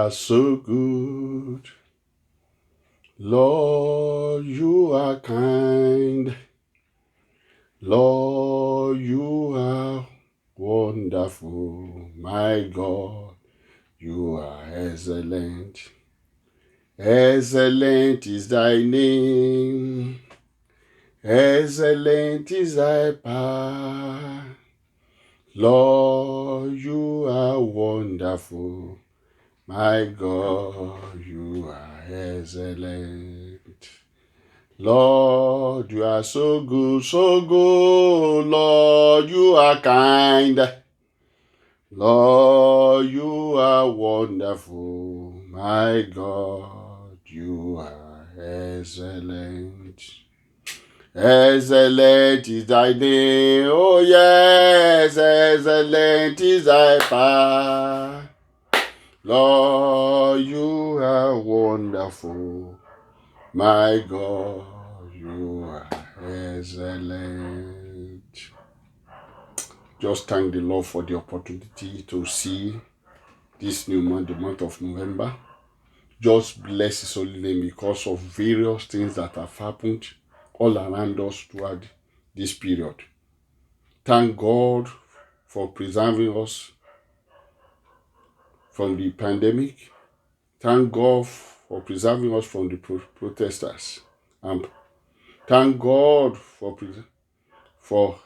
are so good. Lord, you are kind. Lord, you are wonderful. My God, you are excellent. Excellent is thy name. Excellent is thy power. Lord, you are wonderful. My God, you are excellent. Lord, you are so good, so good. Lord, you are kind. Lord, you are wonderful. My God, you are excellent. Excellent is thy name. Oh yes, excellent is thy power. Lord, you are wonderful. My God, you are excellent. Just thank the Lord for the opportunity to see this new month, the month of November. Just bless His holy name because of various things that have happened all around us throughout this period. Thank God for preserving us from the pandemic. Thank God for preserving us from the protesters. And thank God for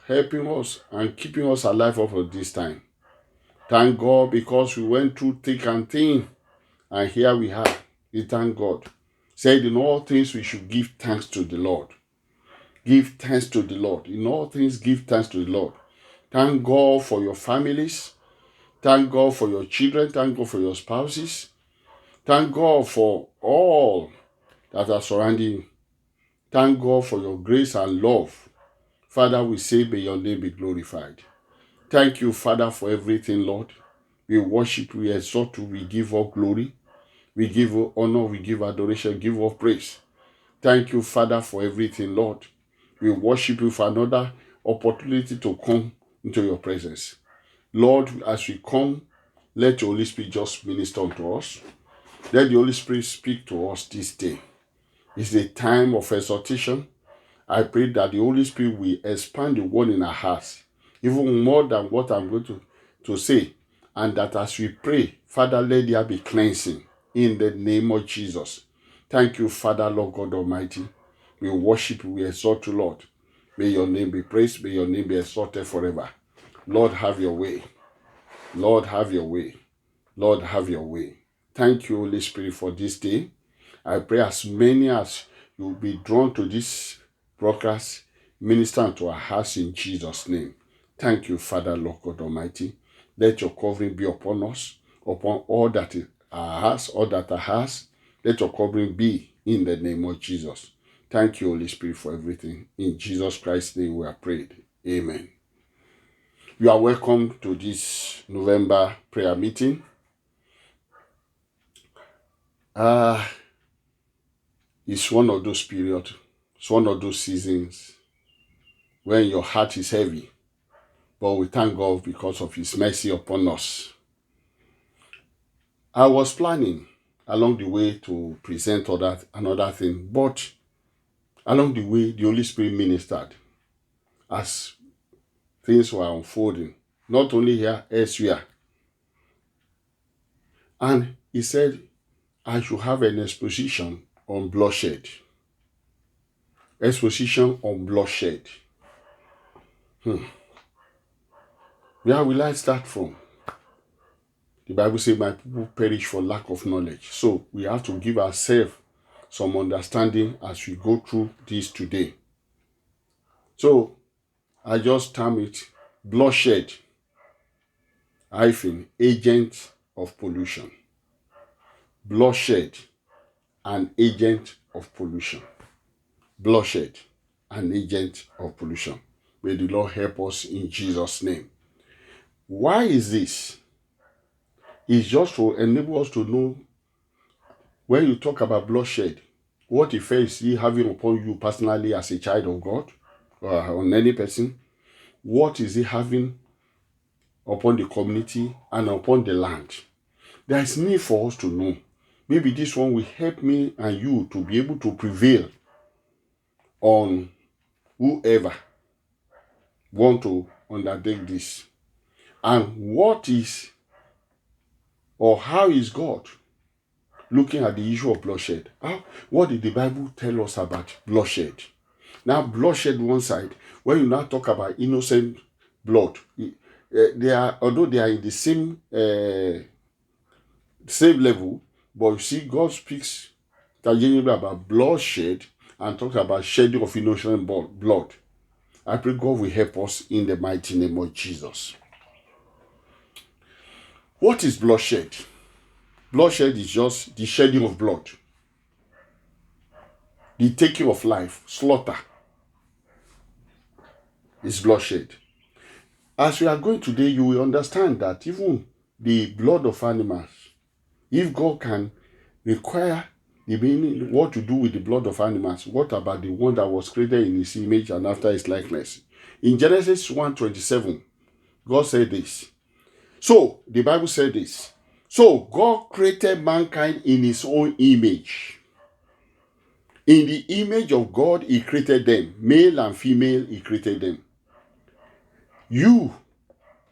helping us and keeping us alive up to this time. Thank God because we went through thick and thin, and here we are. We thank God. Said in all things we should give thanks to the Lord. Give thanks to the Lord. In all things, give thanks to the Lord. Thank God for your families. Thank God for your children. Thank God for your spouses. Thank God for all that are surrounding you. Thank God for your grace and love. Father, we say, may your name be glorified. Thank you, Father, for everything, Lord. We worship, we exalt you, we give all glory. We give you honor, we give adoration, give all praise. Thank you, Father, for everything, Lord. We worship you for another opportunity to come into your presence. Lord, as we come, let your Holy Spirit just minister unto us. Let the Holy Spirit speak to us this day. It's a time of exhortation. I pray that the Holy Spirit will expand the word in our hearts, even more than what I'm going to say. And that as we pray, Father, let there be cleansing in the name of Jesus. Thank you, Father, Lord God Almighty. We worship you, we exalt you, Lord. May your name be praised, may your name be exalted forever. Lord, have your way. Lord, have your way. Lord, have your way. Thank you, Holy Spirit, for this day. I pray as many as you will be drawn to this broadcast, minister unto our hearts in Jesus' name. Thank you, Father, Lord God Almighty. Let your covering be upon us, upon all that is our hearts, all that are hearts. Let your covering be in the name of Jesus. Thank you, Holy Spirit, for everything. In Jesus Christ's name we are prayed. Amen. You are welcome to this November prayer meeting. It's one of those periods, it's one of those seasons when your heart is heavy. But we thank God because of His mercy upon us. I was planning along the way to present another thing, but along the way, the Holy Spirit ministered as things were unfolding, not only here, elsewhere. And He said, I should have an exposition on bloodshed. Exposition on bloodshed. Where will I start from? The Bible says, my people perish for lack of knowledge. So we have to give ourselves some understanding as we go through this today. So I just term it bloodshed - agent of pollution. Bloodshed, an agent of pollution. Bloodshed, an agent of pollution. May the Lord help us in Jesus' name. Why is this? It's just to enable us to know when you talk about bloodshed, what effect is he having upon you personally as a child of God or on any person? What is he having upon the community and upon the land? there is need for us to know. Maybe this one will help me and you to be able to prevail on whoever want to undertake this. And what is or how is God looking at the issue of bloodshed? What did the Bible tell us about bloodshed? Now, bloodshed one side, when you now talk about innocent blood, they are, although they are in the same level, but you see, God speaks about bloodshed and talks about shedding of innocent blood. I pray God will help us in the mighty name of Jesus. What is bloodshed? Bloodshed is just the shedding of blood, the taking of life, slaughter is bloodshed. As we are going today, you will understand that even the blood of animals, if God can require the meaning, what to do with the blood of animals, what about the one that was created in his image and after his likeness? In Genesis 1:27, God said this. So, the Bible said this. So, God created mankind in his own image. In the image of God, he created them. Male and female, he created them. You,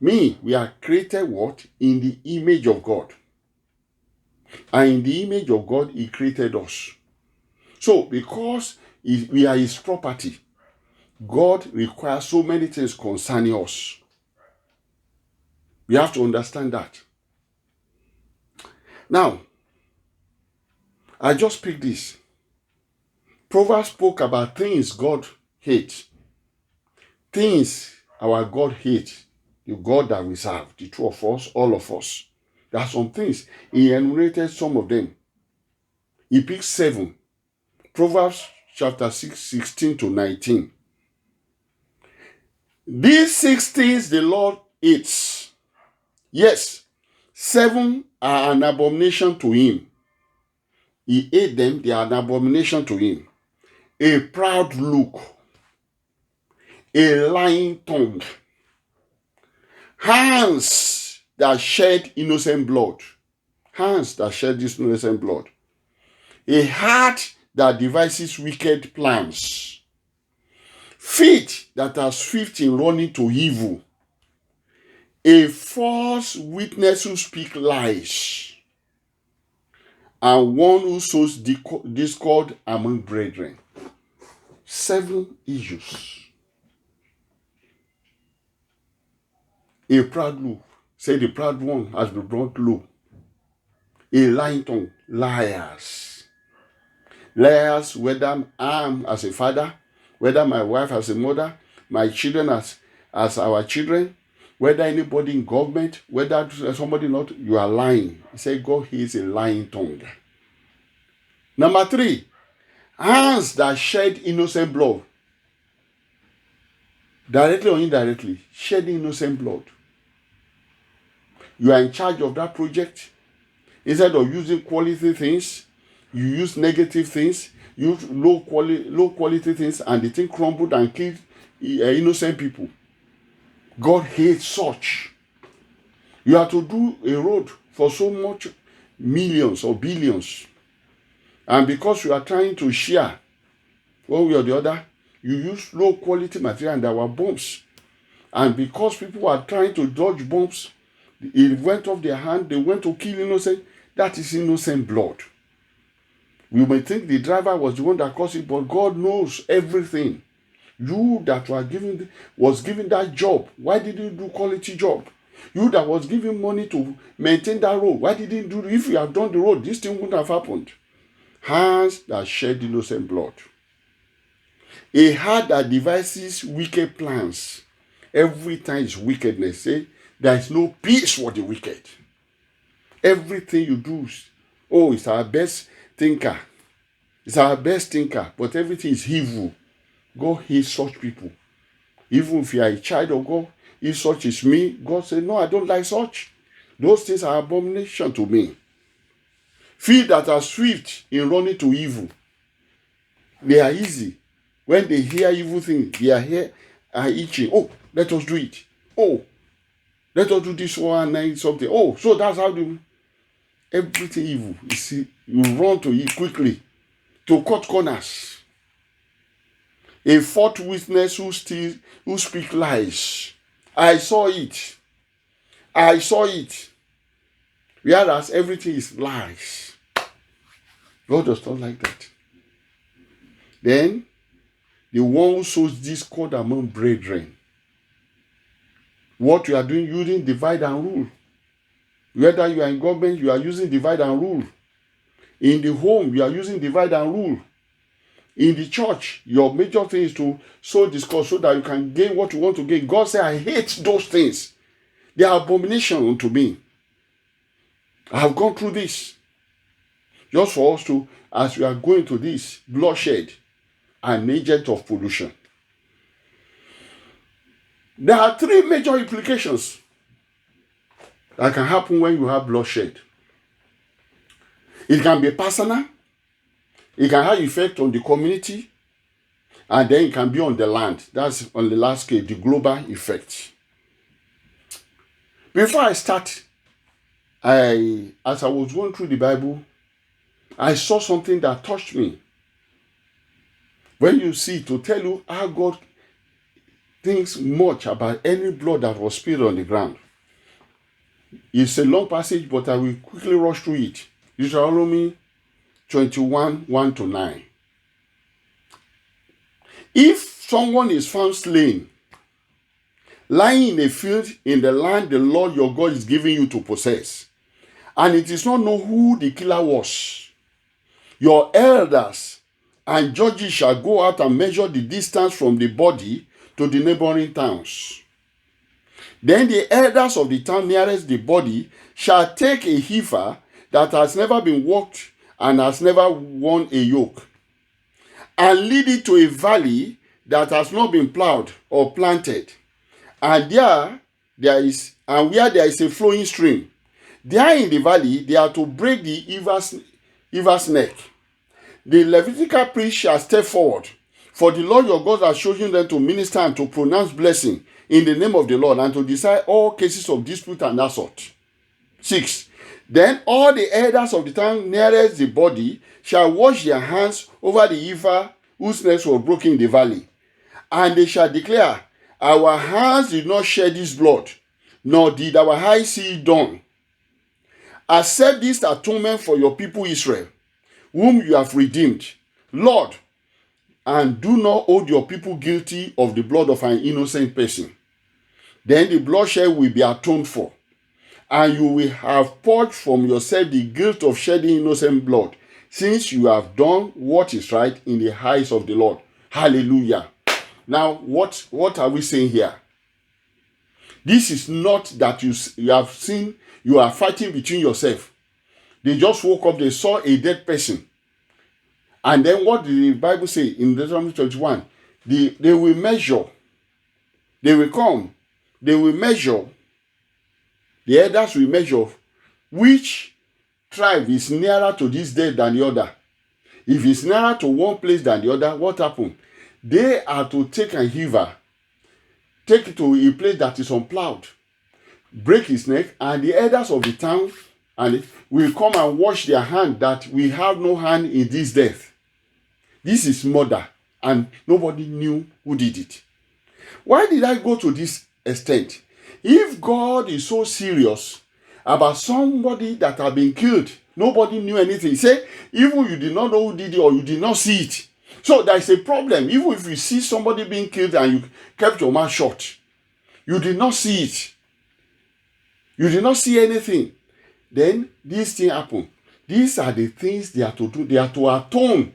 me, we are created what? In the image of God. And in the image of God, he created us. So, because we are his property, God requires so many things concerning us. We have to understand that. Now, I just picked this. Proverbs spoke about things God hates. Things our God hates. The God that we serve, the two of us, all of us. There are some things. He enumerated some of them. He picked 7. Proverbs chapter 6, 16 to 19. These 6 things the Lord hates. Yes, 7 are an abomination to him. He ate them, they are an abomination to him. A proud look, a lying tongue, hands that shed innocent blood, hands that shed this innocent blood, a heart that devises wicked plans, feet that are swift in running to evil, a false witness who speaks lies, and one who sows discord among brethren. 7 issues. A proud look. Say the proud one has been brought low. A lying tongue. Liars. Liars, whether I'm as a father, whether my wife as a mother, my children as our children, whether anybody in government, whether somebody not, you are lying. He said God hates a lying tongue. Number 3, hands that shed innocent blood. Directly or indirectly, shedding innocent blood. You are in charge of that project. Instead of using quality things, you use negative things, use low quality things, and the thing crumbled and killed innocent people. God hates such. You have to do a road for so much millions or billions, and because you are trying to share one way or the other, you use low quality material and there were bombs, and because people are trying to dodge bombs, it went off their hand, they went to kill innocent. That is innocent blood. We may think the driver was the one that caused it, but God knows everything. You that was given that job, why did you do quality job? You that was given money to maintain that road, why didn't you do? If you have done the road, this thing wouldn't have happened. Hands that shed innocent blood. A heart that devises wicked plans. Every time is wickedness. Say, there is no peace for the wicked. Everything you do, it's our best thinker. It's our best thinker, but everything is evil. God hates such people. Even if you are a child of God, if such is me, God said, no, I don't like such. Those things are abomination to me. Feet that are swift in running to evil. They are easy. When they hear evil things, their hair are itching. Oh, let us do it. Oh, let us do this one and something. Oh, so that's how they... everything evil, you see, you run to it quickly to cut corners. A fourth witness who speak lies. I saw it. I saw it. Whereas everything is lies. God does not like that. Then, the one who sows discord among brethren. What you are doing, using divide and rule. Whether you are in government, you are using divide and rule. In the home, you are using divide and rule. In the church, your major thing is to sow discord so that you can gain what you want to gain. God said, I hate those things. They are abomination unto me. I have gone through this. Just for us to, as we are going to this, bloodshed, an agent of pollution. There are three major implications that can happen when you have bloodshed. It can be personal, it can have effect on the community, and then it can be on the land. That's on the last scale, the global effect. Before I start, as I was going through the Bible, I saw something that touched me. When you see, to tell you how God thinks much about any blood that was spilled on the ground. It's a long passage, but I will quickly rush through it. Deuteronomy 21, 1-9. If someone is found slain, lying in a field in the land the Lord your God is giving you to possess, and it is not known who the killer was, your elders and judges shall go out and measure the distance from the body to the neighboring towns. Then the elders of the town nearest the body shall take a heifer that has never been walked and has never worn a yoke, and lead it to a valley that has not been plowed or planted, and where there is a flowing stream. There in the valley they are to break the heifer's neck. The Levitical priest shall step forward, for the Lord your God has chosen them to minister and to pronounce blessing in the name of the Lord, and to decide all cases of dispute and assault. 6. Then all the elders of the town nearest the body shall wash their hands over the heifer whose neck was broken in the valley, and they shall declare, our hands did not shed this blood, nor did our eyes see it done. Accept this atonement for your people Israel, whom you have redeemed, Lord, and do not hold your people guilty of the blood of an innocent person. Then the bloodshed will be atoned for, and you will have purged from yourself the guilt of shedding innocent blood, since you have done what is right in the eyes of the Lord. Hallelujah. Now, what are we saying here? This is not that you have seen, you are fighting between yourself. They just woke up, they saw a dead person. And then what did the Bible say in Deuteronomy 21? They will measure. They will come. They will measure. The elders will measure which tribe is nearer to this dead than the other. If it's nearer to one place than the other, what happened? They are to take a heifer, take it to a place that is unplowed, break his neck, and the elders of the town and will come and wash their hand, that we have no hand in this death. This is murder, and nobody knew who did it. Why did I go to this extent? If God is so serious about somebody that had been killed, nobody knew anything. He said, even you did not know who did it or you did not see it. So there is a problem. Even if you see somebody being killed and you kept your mouth shut, you did not see it. You did not see anything. Then this thing happened. These are the things they are to do. They are to atone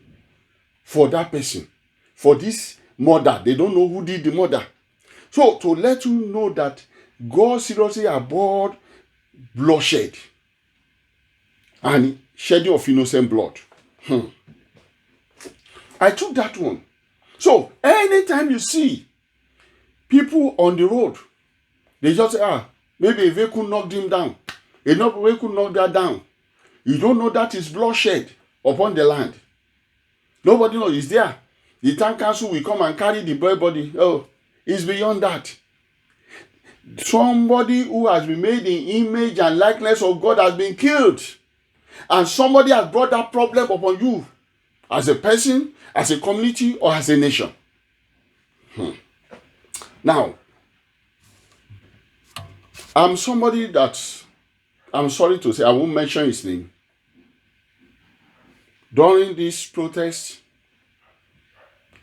for that person, for this murder. They don't know who did the murder. So to let you know that God seriously abhorred bloodshed and shedding of innocent blood. I took that one. So anytime you see people on the road, they just say, maybe a vehicle knocked him down. A vehicle knocked that down. You don't know that is bloodshed upon the land. Nobody knows it's there. The town council will come and carry the boy body. Oh, it's beyond that. Somebody who has been made in image and likeness of God has been killed. And somebody has brought that problem upon you as a person, as a community, or as a nation. Now, I'm somebody that, I'm sorry to say, I won't mention his name. During this protest,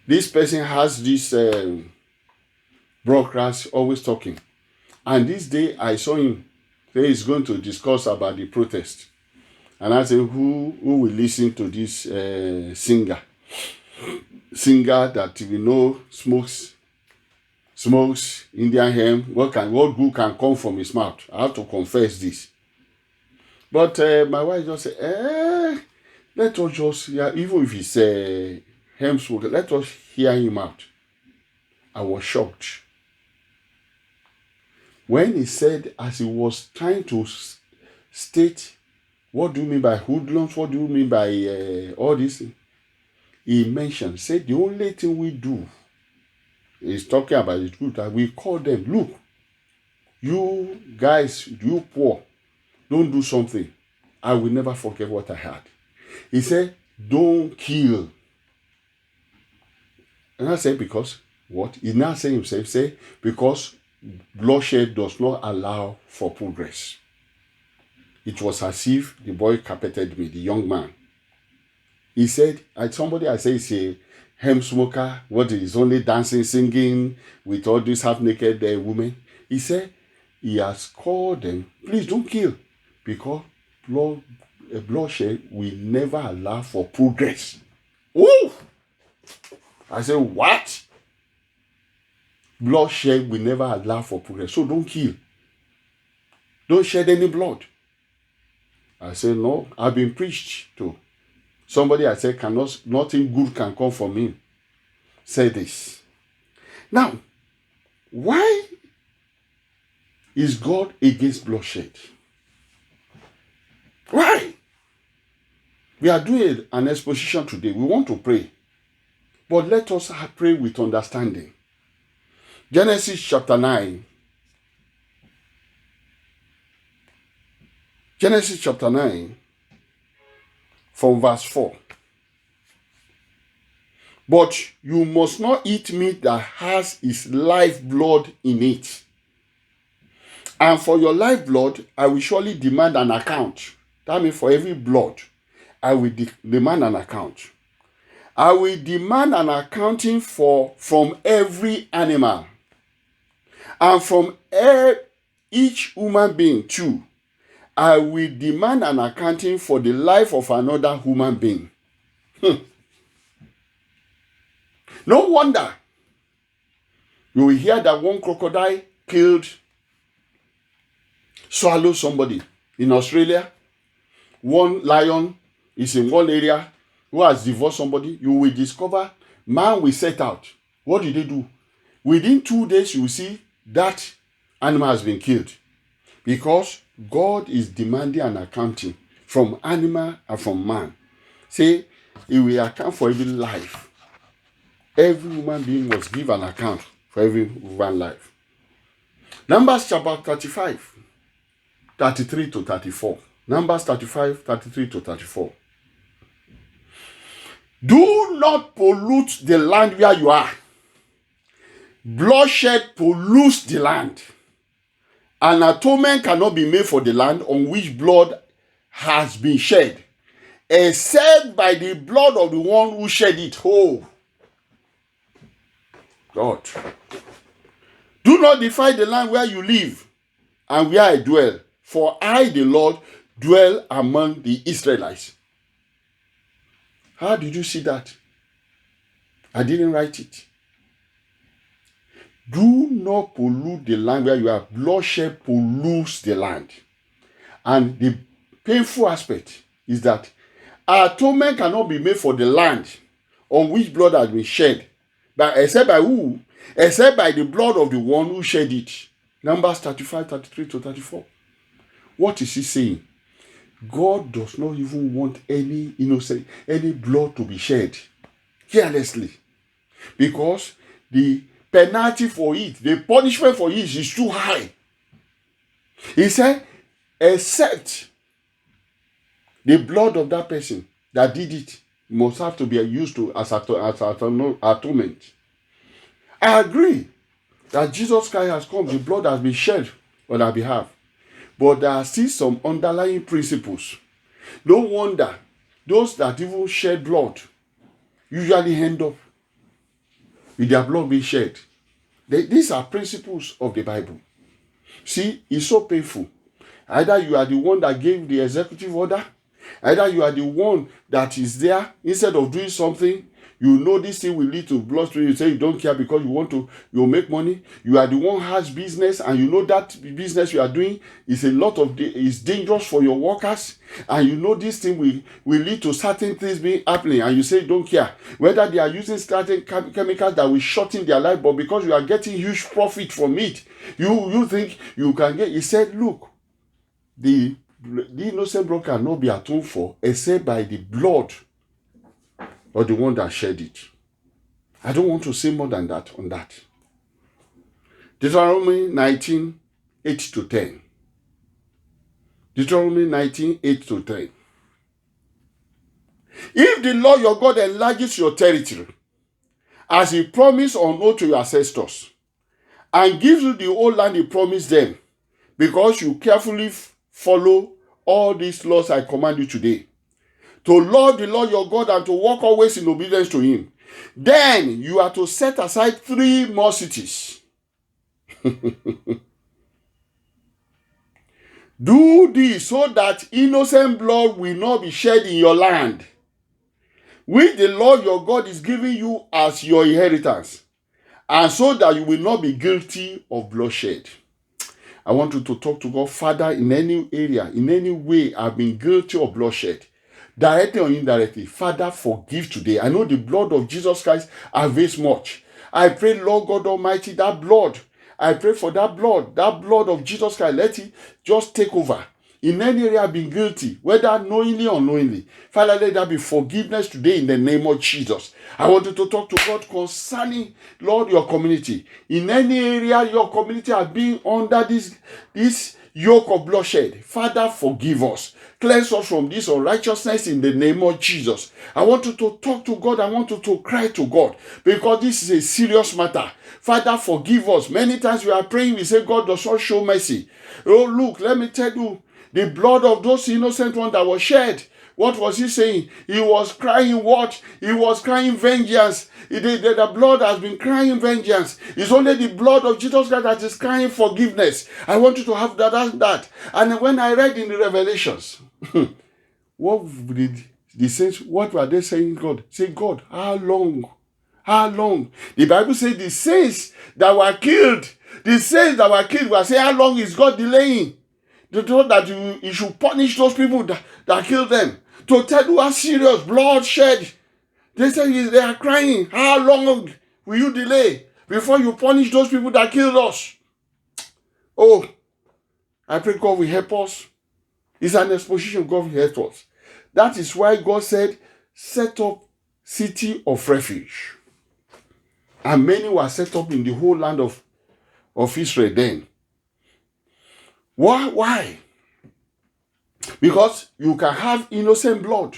this person has this broadcast always talking. And this day I saw him say he's going to discuss about the protest. And I said, who will listen to this singer that we know smokes Indian hemp? What good can come from his mouth? I have to confess this. But my wife just said, let us just hear, even if it's hemp smoker, let us hear him out. I was shocked when he said, as he was trying to state, what do you mean by hoodlums? What do you mean by all this? He mentioned, said the only thing we do is talking about the truth, that we call them, look, you guys, you poor, don't do something. I will never forget what I had. He said, don't kill. And I said, because what? He now saying himself, say, because bloodshed does not allow for progress. It was as if the boy carpeted me, the young man. He said, somebody I say is a hemp smoker, what is only dancing, singing with all these half-naked women. He said, he has called them, please don't kill, because bloodshed will never allow for progress. Ooh! I said, what? Bloodshed will never allow for progress. So don't kill. Don't shed any blood. I said, no, I've been preached to. Somebody I said, nothing good can come from him. Say this. Now, why is God against bloodshed? Why? We are doing an exposition today. We want to pray. But let us pray with understanding. Genesis chapter 9. Genesis chapter 9 from verse 4. But you must not eat meat that has its lifeblood in it. And for your lifeblood, I will surely demand an account. That means for every blood, I will demand an account. I will demand an accounting from every animal. And from each human being too. I will demand an accounting for the life of another human being. No wonder you will hear that one crocodile swallowed somebody. In Australia, one lion is in one area who has devoured somebody. You will discover man will set out. What did they do? Within 2 days, you will see that animal has been killed. Because God is demanding an accounting from animal and from man. Say, he will account for every life. Every human being must give an account for every human life. Numbers chapter 35, 33 to 34. Numbers 35, 33 to 34. Do not pollute the land where you are. Bloodshed pollutes the land. An atonement cannot be made for the land on which blood has been shed, except by the blood of the one who shed it. Oh, God. Do not defile the land where you live and where I dwell, for I, the Lord, dwell among the Israelites. How did you see that? I didn't write it. Do not pollute the land where you are. Bloodshed pollutes the land. And the painful aspect is that atonement cannot be made for the land on which blood has been shed. But except by who? Except by the blood of the one who shed it. Numbers 35, 33 to 34. What is he saying? God does not even want any blood to be shed carelessly. Because the penalty for it, the punishment for it is too high. He said, except The blood of that person that did it must have to be used to as atonement. I agree that Jesus Christ has come, the blood has been shed on our behalf. But there are still some underlying principles. No wonder those that even shed blood usually end up with their blood being shed. These are principles of the Bible. See, it's so painful. Either you are the one that gave the executive order, either you are the one that is there, instead of doing something, you know this thing will lead to blood spilling. You say you don't care because you make money. You are the one who has business, and you know that business you are doing is is dangerous for your workers, and you know this thing will lead to certain things being happening, and you say you don't care whether they are using certain chemicals that will shorten their life, but because you are getting huge profit from it, you think you can get. He said, look, the innocent blood cannot be atoned for except by the blood or the one that shed it. I don't want to say more than that on that. Deuteronomy 19, 8 to 10. Deuteronomy 19, 8 to 10. If the Lord your God enlarges your territory, as he promised on oath to your ancestors, and gives you the whole land he promised them, because you carefully follow all these laws I command you today, to love the Lord your God and to walk always in obedience to him, then you are to set aside 3 more cities. Do this so that innocent blood will not be shed in your land, which the Lord your God is giving you as your inheritance, and so that you will not be guilty of bloodshed. I want you to talk to God. Father, in any area, in any way I've been guilty of bloodshed, directly or indirectly, Father, forgive today. I know the blood of Jesus Christ avails much. I pray, Lord God Almighty, that blood, I pray for that blood of Jesus Christ, let it just take over. In any area I've been guilty, whether knowingly or unknowingly, Father, let there be forgiveness today in the name of Jesus. I want you to talk to God concerning, Lord, your community. In any area your community has been under this yoke of bloodshed, Father, forgive us. Cleanse us from this unrighteousness in the name of Jesus. I want you to talk to God. I want you to cry to God, because this is a serious matter. Father, forgive us. Many times we are praying, we say God does not show mercy. Oh, look, let me tell you, the blood of those innocent ones that was shed, what was he saying? He was crying what? He was crying vengeance. The blood has been crying vengeance. It's only the blood of Jesus Christ that is crying forgiveness. I want you to have that. And when I read in the Revelations, what did the saints, what were they saying God? Say, God, how long? How long? The Bible says the saints that were killed were saying, how long is God delaying? They told that you should punish those people that killed them. To tell you how serious bloodshed. They say they are crying. How long will you delay before you punish those people that killed us? Oh, I pray God will help us. It's an exposition. God will help us. That is why God said, set up city of refuge. And many were set up in the whole land of Israel then. Why? Because you can have innocent blood.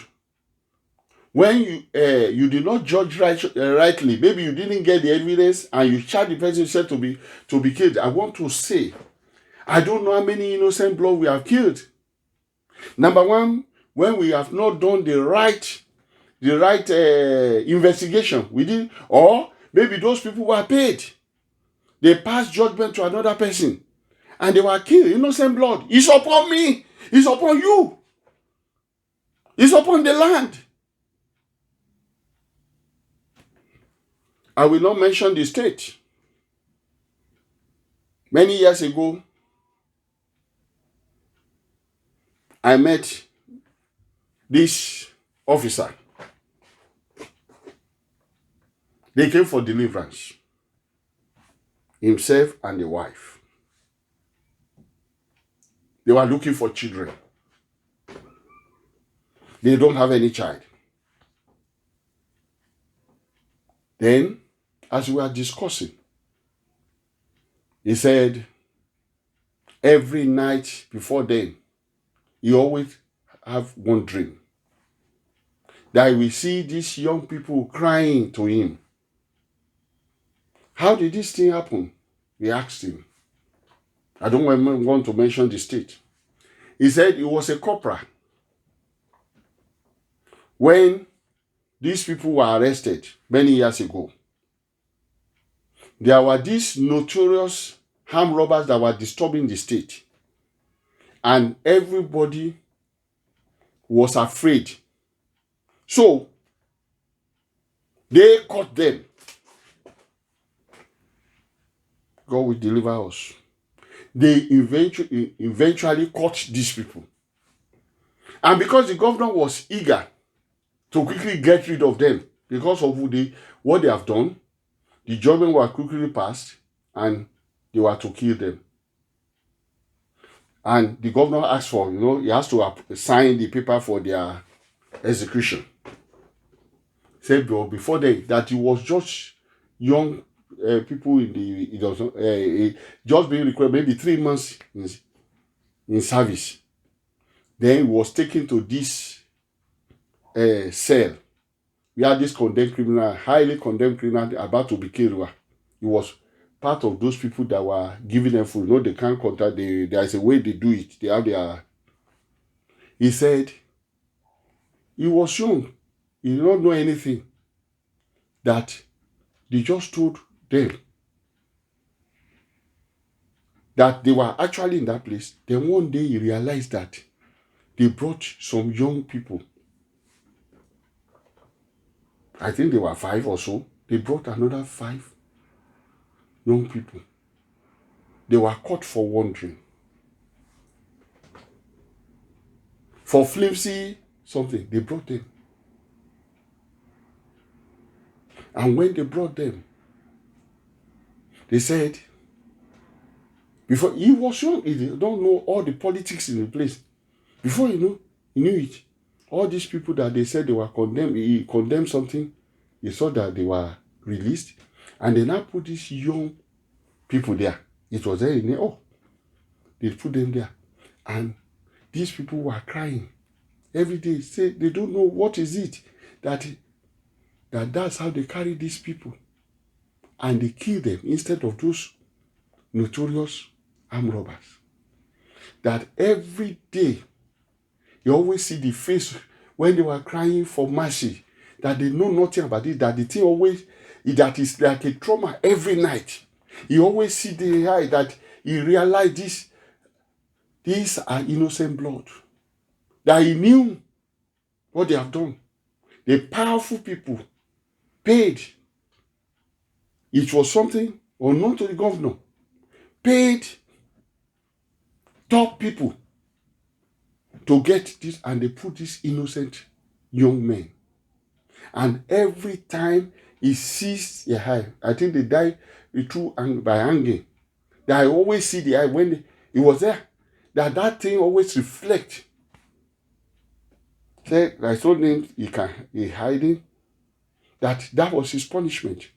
When you did not judge rightly, maybe you didn't get the evidence and you charge the person said to be killed. I want to say, I don't know how many innocent blood we have killed. Number one, when we have not done the right investigation, we did, or maybe those people were paid. They passed judgment to another person and they were killed. Innocent blood. It's upon me. It's upon you. It's upon the land. I will not mention the state. Many years ago, I met this officer. They came for deliverance. Himself and the wife. They were looking for children. They don't have any child. Then, as we were discussing, he said, every night before then, he always have one dream. That we see these young people crying to him. How did this thing happen? We asked him. I don't want to mention the state. He said he was a corporal. When these people were arrested many years ago, there were these notorious armed robbers that were disturbing the state. And everybody was afraid. So, they caught them. God will deliver us. They eventually caught these people. And because the governor was eager to quickly get rid of them, because of what they have done, the judgment was quickly passed, and they were to kill them. And the governor asked for, he has to sign the paper for their execution. Said before that he was just young people just being required maybe 3 months in service. Then he was taken to this cell. We had this condemned criminal, highly condemned criminal, about to be killed. He was part of those people that were giving them food. They can't contact. There is a way they do it. They have their. He said he was young. He did not know anything. That they just told them that they were actually in that place. Then one day he realized that they brought some young people. I think they were 5 or so. They brought another 5 young people. They were caught for wandering. For flimsy something, they brought them. And when they brought them, they said, before he was young, he don't know all the politics in the place. Before he knew it. All these people that they said they were condemned, he condemned something, he saw that they were released, and they now put these young people there. It was there in there. They put them there. And these people were crying every day. Say they don't know what is it that's how they carry these people. And they kill them instead of those notorious armed robbers. That every day, you always see the face when they were crying for mercy, that they know nothing about it, that the thing always, that is like a trauma every night. You always see the eye that he realized these are innocent blood. That he knew what they have done. The powerful people paid. It was something unknown to the governor. Paid top people to get this, and they put these innocent young men. And every time he sees the eye, I think they died by hanging. That I always see the eye when he was there. That thing always reflects. Say, I told him he hiding. That was his punishment.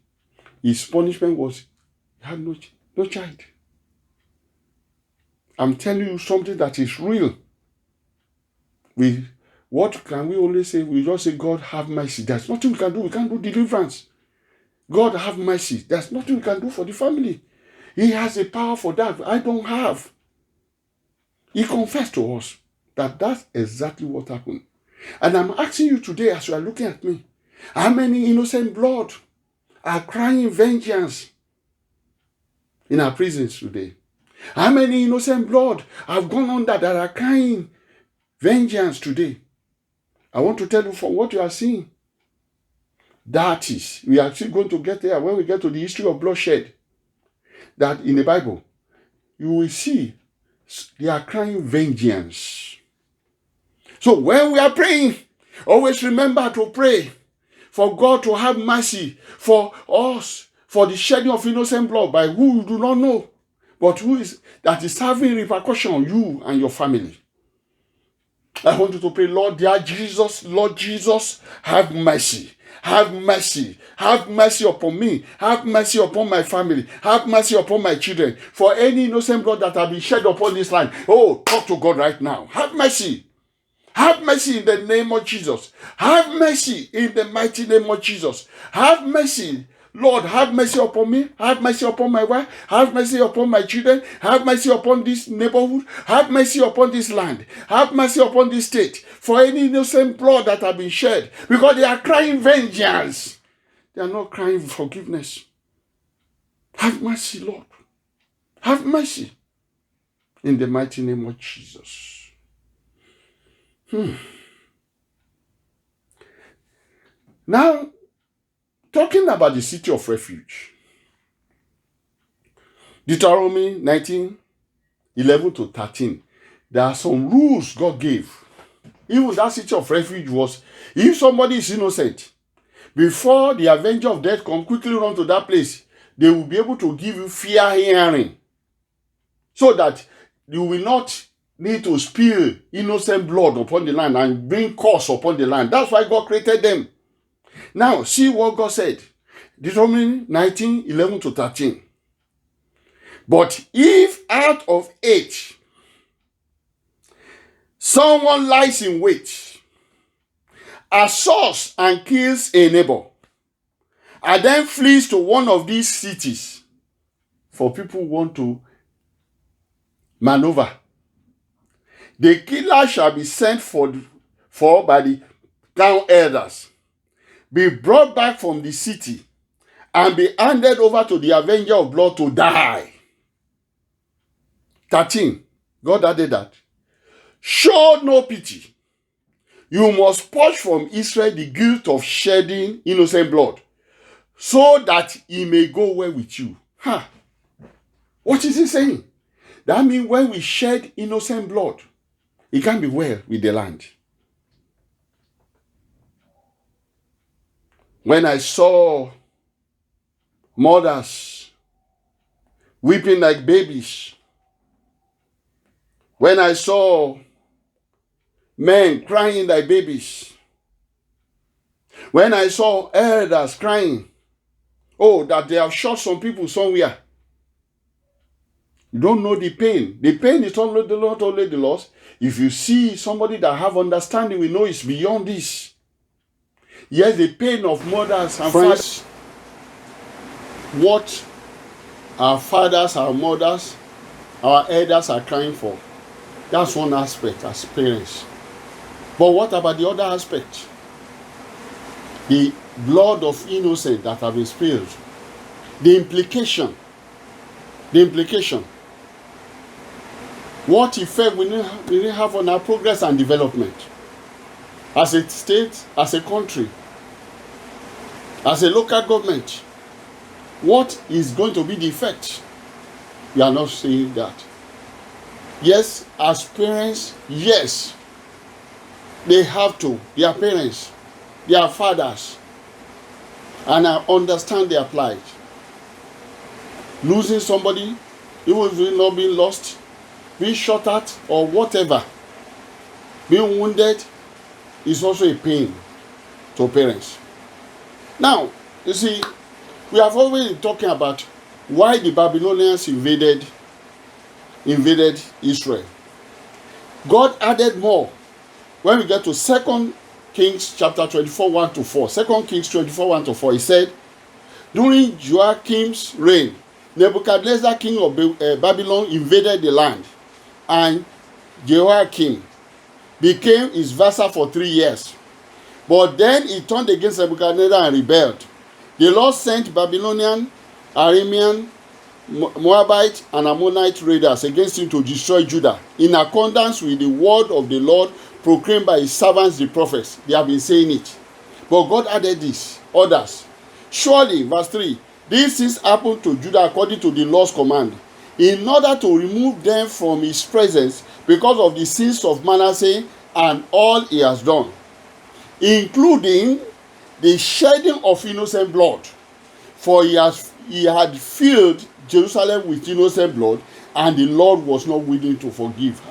His punishment was he had no child. I'm telling you something that is real. What can we only say? We just say, God have mercy. There's nothing we can do. We can't do deliverance. God have mercy. There's nothing we can do for the family. He has the power for that. I don't have. He confessed to us that that's exactly what happened. And I'm asking you today, as you are looking at me, how many innocent blood are crying vengeance in our prisons today? How many innocent blood have gone under that are crying vengeance today? I want to tell you from what you are seeing. That is, we are still going to get there when we get to the history of bloodshed. That in the Bible, you will see they are crying vengeance. So when we are praying, always remember to pray for God to have mercy for us, for the shedding of innocent blood by who you do not know, but that is having repercussion on you and your family. I want you to pray, Lord Jesus, have mercy. Have mercy. Have mercy upon me. Have mercy upon my family. Have mercy upon my children. For any innocent blood that have been shed upon this land. Oh, talk to God right now. Have mercy. Have mercy in the name of Jesus. Have mercy in the mighty name of Jesus. Have mercy. Lord, have mercy upon me. Have mercy upon my wife. Have mercy upon my children. Have mercy upon this neighborhood. Have mercy upon this land. Have mercy upon this state. For any innocent blood that have been shed. Because they are crying vengeance. They are not crying forgiveness. Have mercy, Lord. Have mercy. In the mighty name of Jesus. Now, talking about the city of refuge. Deuteronomy 19:11-13. There are some rules God gave. Even that city of refuge was, if somebody is innocent, before the avenger of death come, quickly run to that place, they will be able to give you fair hearing. So that you will not need to spill innocent blood upon the land and bring curse upon the land. That's why God created them. Now, see what God said. Deuteronomy 19:11-13. But if out of 8, someone lies in wait, assaults and kills a neighbor, and then flees to one of these cities, for people who want to maneuver, the killer shall be sent for by the town elders, be brought back from the city, and be handed over to the avenger of blood to die. 13. God added that. Show no pity. You must purge from Israel the guilt of shedding innocent blood, so that he may go well with you. What is he saying? That means when we shed innocent blood, it can be well with the land. When I saw mothers weeping like babies, when I saw men crying like babies, when I saw elders crying, that they have shot some people somewhere, you don't know the pain. The pain is not only the loss. If you see somebody that have understanding, we know it's beyond this. Yes, the pain of mothers and fathers. What our fathers, our mothers, our elders are crying for. That's one aspect as parents. But what about the other aspect? The blood of innocent that have been spilled. The implication. What effect we need have on our progress and development? As a state, as a country, as a local government, what is going to be the effect? We are not saying that. Yes, as parents, yes, they have to. Their parents, their fathers, and I understand their plight. Losing somebody, even if it's not being lost, being shot at or whatever, being wounded is also a pain to parents. Now, you see, we have always been talking about why the Babylonians invaded Israel. God added more when we get to 2 Kings chapter 24, 1-4. 2 Kings 24, 1-4, he said, during Joachim's reign, Nebuchadnezzar, king of Babylon, invaded the land, and Jehoiakim became his vassal for 3 years. But then he turned against Nebuchadnezzar and rebelled. The Lord sent Babylonian, Aramean, Moabite, and Ammonite raiders against him to destroy Judah, in accordance with the word of the Lord proclaimed by his servants the prophets. They have been saying it. But God added this, others. Surely, verse 3, these things happened to Judah according to the Lord's command, in order to remove them from his presence because of the sins of Manasseh and all he has done, including the shedding of innocent blood. For he had filled Jerusalem with innocent blood, and the Lord was not willing to forgive.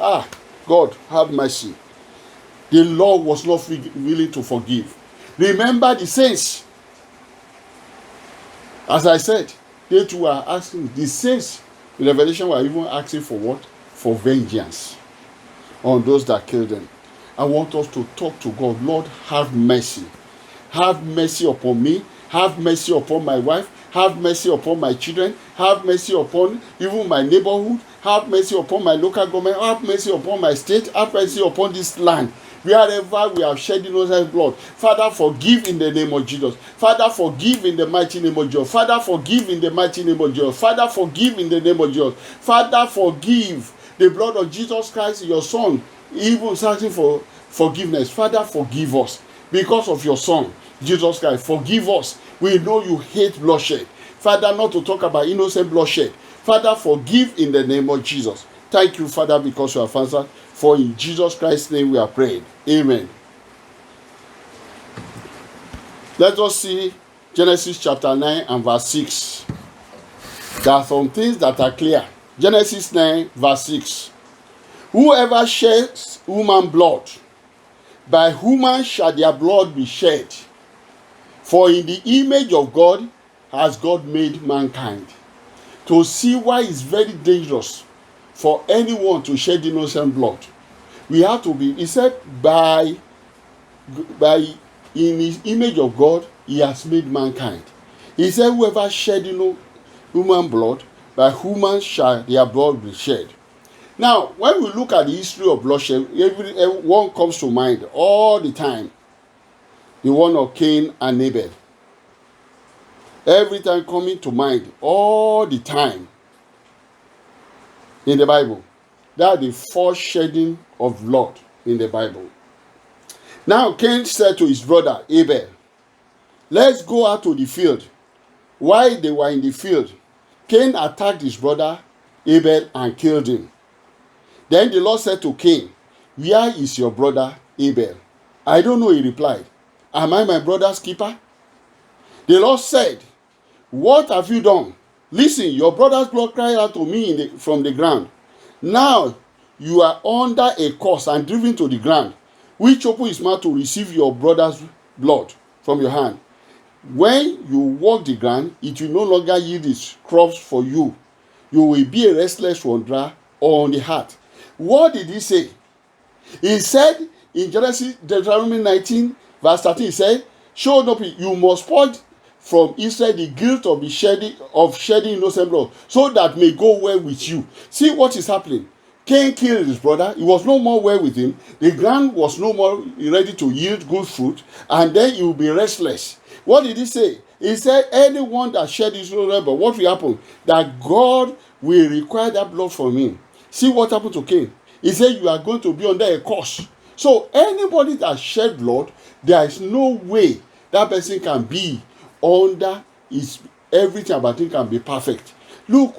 God, have mercy. The Lord was not willing to forgive. Remember the saints. As I said, they too are asking, the saints in Revelation were even asking for what? For vengeance on those that killed them. I want us to talk to God. Lord, have mercy. Have mercy upon me. Have mercy upon my wife. Have mercy upon my children. Have mercy upon even my neighborhood. Have mercy upon my local government. Have mercy upon my state. Have mercy upon this land. Wherever we have shed innocent blood, Father, forgive in the name of Jesus. Father, forgive in the mighty name of Jesus. Father, forgive in the mighty name of Jesus. Father, forgive in the name of Jesus. Father, forgive. The blood of Jesus Christ, your Son, even searching for forgiveness. Father, forgive us because of your Son, Jesus Christ. Forgive us. We know you hate bloodshed. Father, not to talk about innocent bloodshed. Father, forgive in the name of Jesus. Thank you, Father, because you have answered. For in Jesus Christ's name we are praying. Amen. Let us see Genesis chapter 9 and verse 6. There are some things that are clear. Genesis 9 verse 6. Whoever sheds human blood, by human shall their blood be shed. For in the image of God has God made mankind. To see why it's very dangerous for anyone to shed innocent blood. We have to be, he said, by in his image of God, he has made mankind. He said, whoever shed human blood, by human shall their blood be shed. Now, when we look at the history of bloodshed, one comes to mind all the time. The one of Cain and Abel. Every time coming to mind, all the time in the Bible. That's the first shedding of blood in the Bible. Now Cain said to his brother Abel, let's go out to the field. While they were in the field, Cain attacked his brother Abel and killed him. Then the Lord said to Cain, where is your brother Abel? I don't know, he replied. Am I my brother's keeper? The Lord said, what have you done? Listen, your brother's blood cried out to me from the ground. Now you are under a curse and driven to the ground, which opened his mouth to receive your brother's blood from your hand. When you walk the ground, it will no longer yield its crops for you. You will be a restless wanderer on the heart. What did he say? He said in Deuteronomy 19, verse 13, he said, show no pity, you must purge from Israel the guilt of shedding innocent blood, so that may go well with you. See what is happening. Cain killed his brother. He was no more well with him. The ground was no more ready to yield good fruit, and then he will be restless. What did he say? He said, anyone that shed his own blood, what will happen? That God will require that blood from him. See what happened to Cain. He said, you are going to be under a curse. So anybody that shed blood, there is no way that person can be under his, everything about him can be perfect. Look,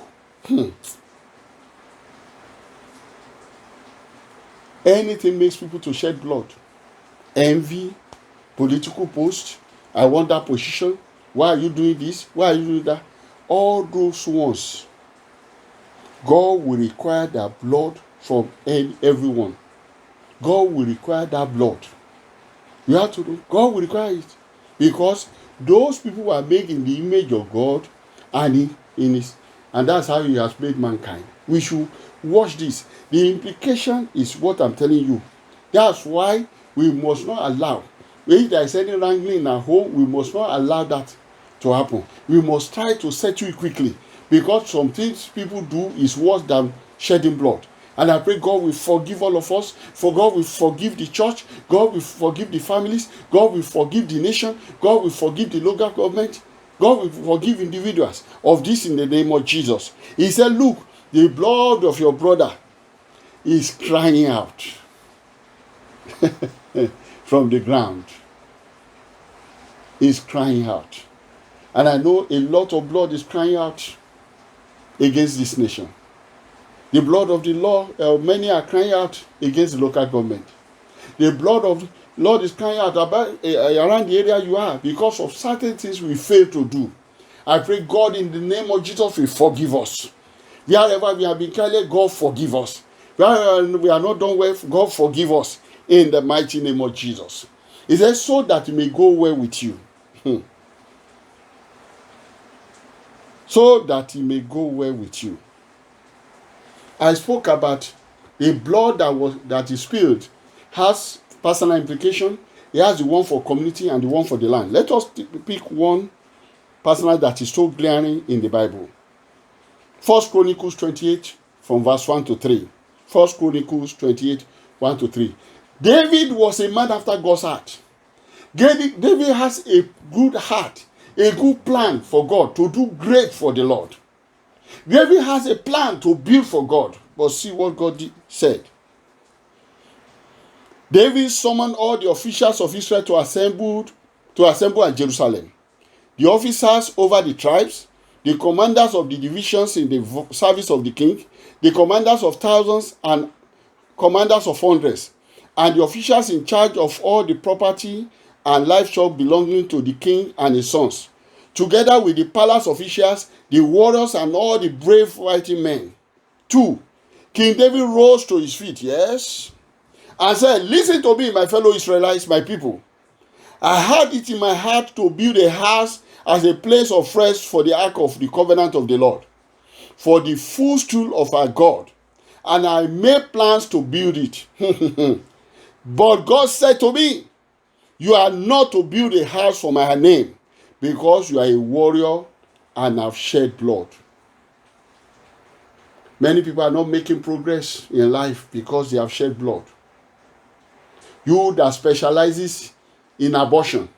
anything makes people to shed blood. Envy, political post, I want that position. Why are you doing this? Why are you doing that? All those ones, God will require that blood from everyone. God will require that blood. You have to do. God will require it, because those people were made in the image of God, and and that's how he has made mankind. We should watch this. The implication is what I'm telling you. That's why we must not allow, if there is any wrangling in our home, we must not allow that to happen. We must try to settle it quickly, because some things people do is worse than shedding blood. And I pray God will forgive all of us. For God will forgive the church. God will forgive the families. God will forgive the nation. God will forgive the local government. God will forgive individuals of this in the name of Jesus. He said, look, the blood of your brother is crying out from the ground. Is crying out. And I know a lot of blood is crying out against this nation. The blood of the law, many are crying out against the local government. The blood of the Lord is crying out about around the area you are, because of certain things we fail to do. I pray God in the name of Jesus will forgive us. Wherever we have been careless, God forgive us. Wherever we are not done well, God forgive us in the mighty name of Jesus. He says, so that it may go well with you. So that it may go well with you. I spoke about the blood that is spilled has personal implication. He has the one for community and the one for the land. Let us pick one personal that is so glaring in the Bible. 1 Chronicles 28 from verse 1 to 3. 1 Chronicles 28, 1 to 3. David was a man after God's heart. David has a good heart, a good plan for God, to do great for the Lord. David has a plan to build for God. But see what God said. David summoned all the officials of Israel to assemble at Jerusalem. The officers over the tribes, the commanders of the divisions in the service of the king, the commanders of thousands and commanders of hundreds, and the officials in charge of all the property and livestock belonging to the king and his sons, together with the palace officials, the warriors, and all the brave fighting men. 2. King David rose to his feet, yes, and said, "Listen to me, my fellow Israelites, my people. I had it in my heart to build a house as a place of rest for the ark of the covenant of the Lord, for the footstool of our God, and I made plans to build it." But God said to me, "You are not to build a house for my name, because you are a warrior and have shed blood." Many people are not making progress in life because they have shed blood. You that specializes in abortion,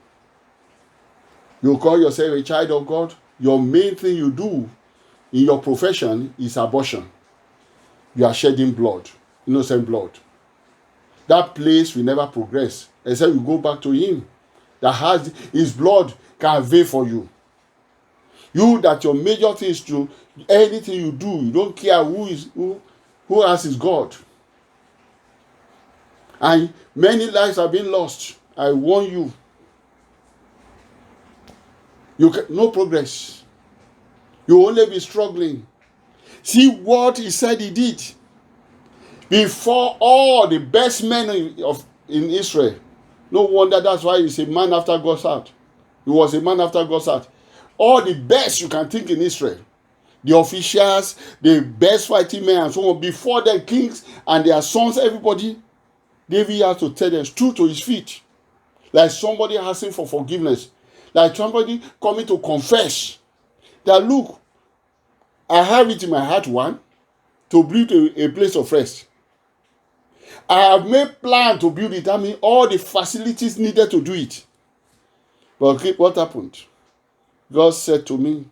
you call yourself a child of God, your main thing you do in your profession is abortion. You are shedding blood, innocent blood. That place will never progress except you go back to him that has his blood can avail for you. You that your major thing is to anything you do, you don't care who else is God. And many lives have been lost. I warn you. No progress. You will only be struggling. See what he said he did. Before all the best men in Israel. No wonder that's why he's a man after God's heart. He was a man after God's heart. All the best you can think in Israel. The officials, the best fighting men and so on. Before the kings and their sons, everybody, David has to tell them, stood to his feet. Like somebody asking for forgiveness. Like somebody coming to confess that, look, I have it in my heart, one, to build a place of rest. I have made plan to build it. I mean, all the facilities needed to do it. But what happened? God said to me,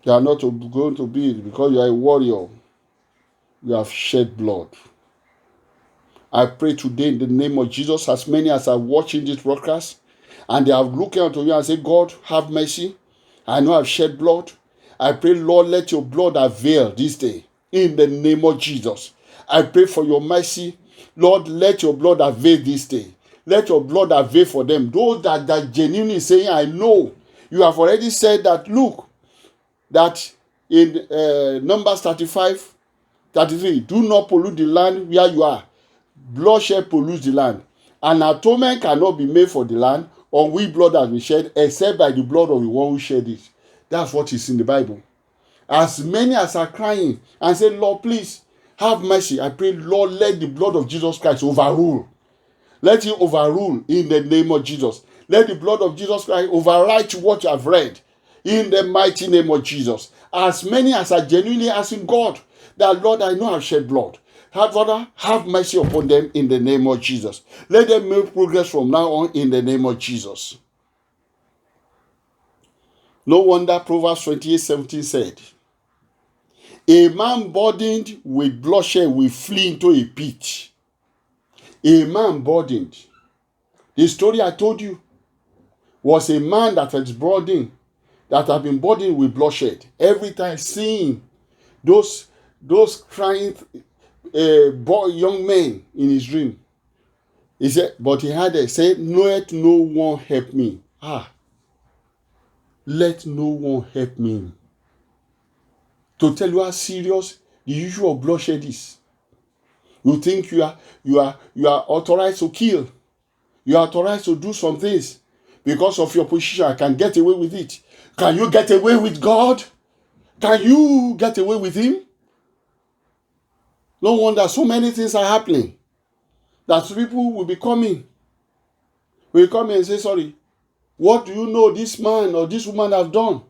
you are not going to build because you are a warrior. You have shed blood. I pray today in the name of Jesus, as many as are watching this broadcast, and they are looking unto you and say, God, have mercy. I know I've shed blood. I pray, Lord, let your blood avail this day. In the name of Jesus. I pray for your mercy. Lord, let your blood avail this day. Let your blood avail for them. Those that genuinely saying, I know. You have already said that, look, that in Numbers 35, 33, do not pollute the land where you are. Bloodshed pollutes the land. An atonement cannot be made for the land on which blood has been shed except by the blood of the one who shed it. That's what is in the Bible. As many as are crying and say, Lord, please have mercy. I pray, Lord, let the blood of Jesus Christ overrule. Let it overrule in the name of Jesus. Let the blood of Jesus Christ overwrite what you have read in the mighty name of Jesus. As many as are genuinely asking God that, Lord, I know I've shed blood. Father, have mercy upon them in the name of Jesus. Let them make progress from now on in the name of Jesus. No wonder Proverbs 28:17 said, a man burdened with bloodshed will flee into a pit. A man burdened. The story I told you was a man that had been burdened with bloodshed. Every time seeing those crying young men in his dream. He said, but he had said, let no one help me. Let no one help me. To tell you how serious the issue of bloodshed is. You think you are authorized to kill. You are authorized to do some things. Because of your position, I can get away with it. Can you get away with God? Can you get away with him? No wonder so many things are happening. That people will be coming. Will come and say, sorry, what do you know this man or this woman have done?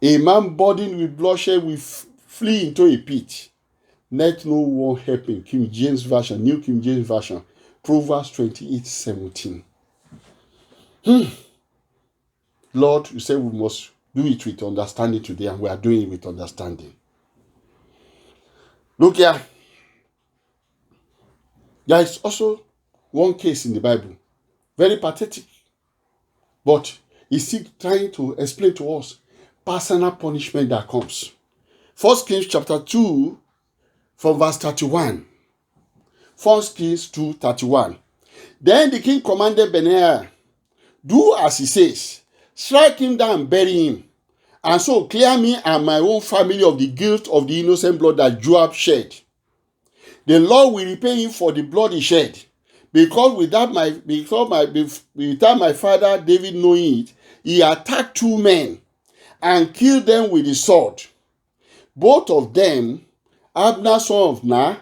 A man burdened with bloodshed will flee into a pit. Let no one help him. King James Version, New King James Version, Proverbs 28:17. Lord, you said we must do it with understanding today, and we are doing it with understanding. Look here. There is also one case in the Bible, very pathetic, but he's still trying to explain to us personal punishment that comes. 1 Kings chapter 2 from verse 31. 1 Kings 2:31. Then the king commanded Benaiah, do as he says, strike him down and bury him, and so clear me and my own family of the guilt of the innocent blood that Joab shed. The Lord will repay him for the blood he shed, because without my father David knowing it, he attacked 2 men and killed them with the sword. Both of them, Abner son of Ner,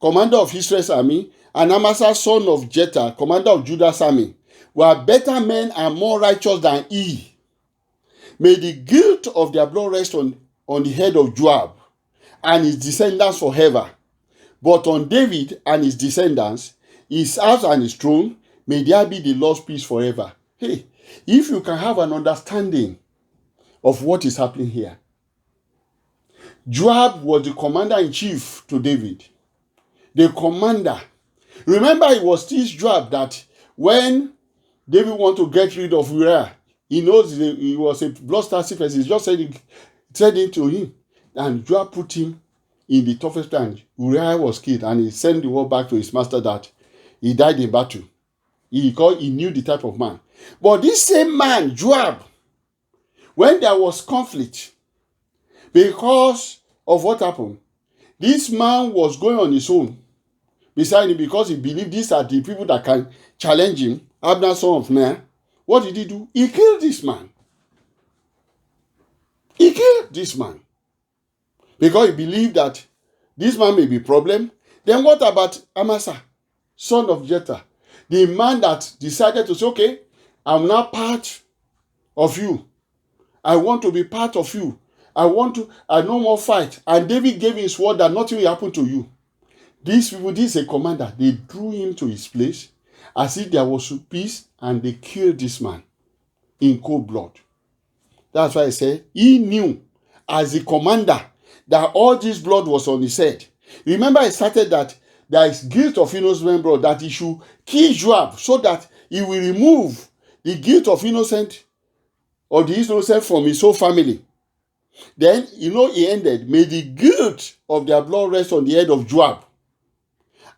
commander of Israel's army, and Amasa son of Jether, commander of Judah's army, were better men and more righteous than he. May the guilt of their blood rest on the head of Joab and his descendants forever. But on David and his descendants, his house and his throne, may there be the Lord's peace forever. Hey, if you can have an understanding of what is happening here. Joab was the commander-in-chief to David. The commander. Remember, it was this Joab that when David wanted to get rid of Uriah, he knows he was a bloodthirsty person. He just said it to him. And Joab put him in the toughest time. Uriah was killed, and he sent the word back to his master that he died in battle. He knew the type of man. But this same man, Joab, when there was conflict, because of what happened, this man was going on his own beside him because he believed these are the people that can challenge him. Abner son of Ner. What did he do? He killed this man. He killed this man because he believed that this man may be a problem. Then what about Amasa, son of Jether, the man that decided to say, okay, I'm now part of you. I want to be part of you. I no more fight. And David gave his word that nothing will happen to you. These people, this is a commander. They drew him to his place as if there was peace, and they killed this man in cold blood. That's why I said he knew as a commander that all this blood was on his head. Remember, I started that there is guilt of innocent blood, that he should kill Joab so that he will remove the guilt of innocent or the innocent from his whole family. Then, he ended, may the guilt of their blood rest on the head of Joab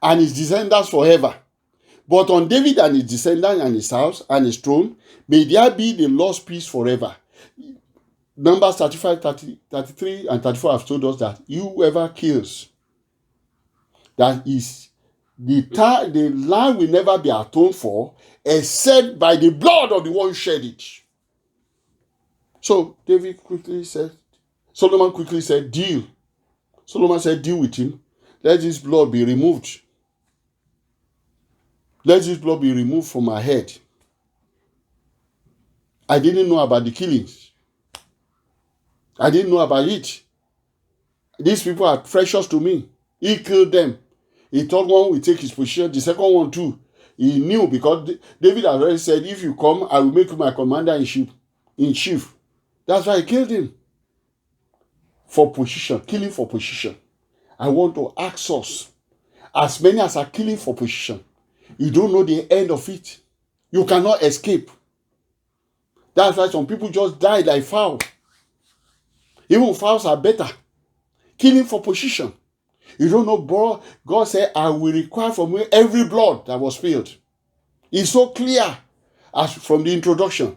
and his descendants forever. But on David and his descendants and his house and his throne, may there be the Lord's peace forever. Numbers 35, 33, and 34 have told us that whoever kills, that is, the land will never be atoned for except by the blood of the one who shed it. So Solomon quickly said, deal. Solomon said, deal with him. Let this blood be removed. Let this blood be removed from my head. I didn't know about the killings. I didn't know about it. These people are precious to me. He killed them. He thought one will take his position. The second one too. He knew because David had already said, if you come, I will make you my commander-in-chief. That's why I killed him. For position. Killing for position. I want to ask us, as many as are killing for position, you don't know the end of it. You cannot escape. That's why some people just die like fowl. Even fowls are better. Killing for position. You don't know, bro. God said, I will require from you every blood that was spilled. It's so clear as from the introduction.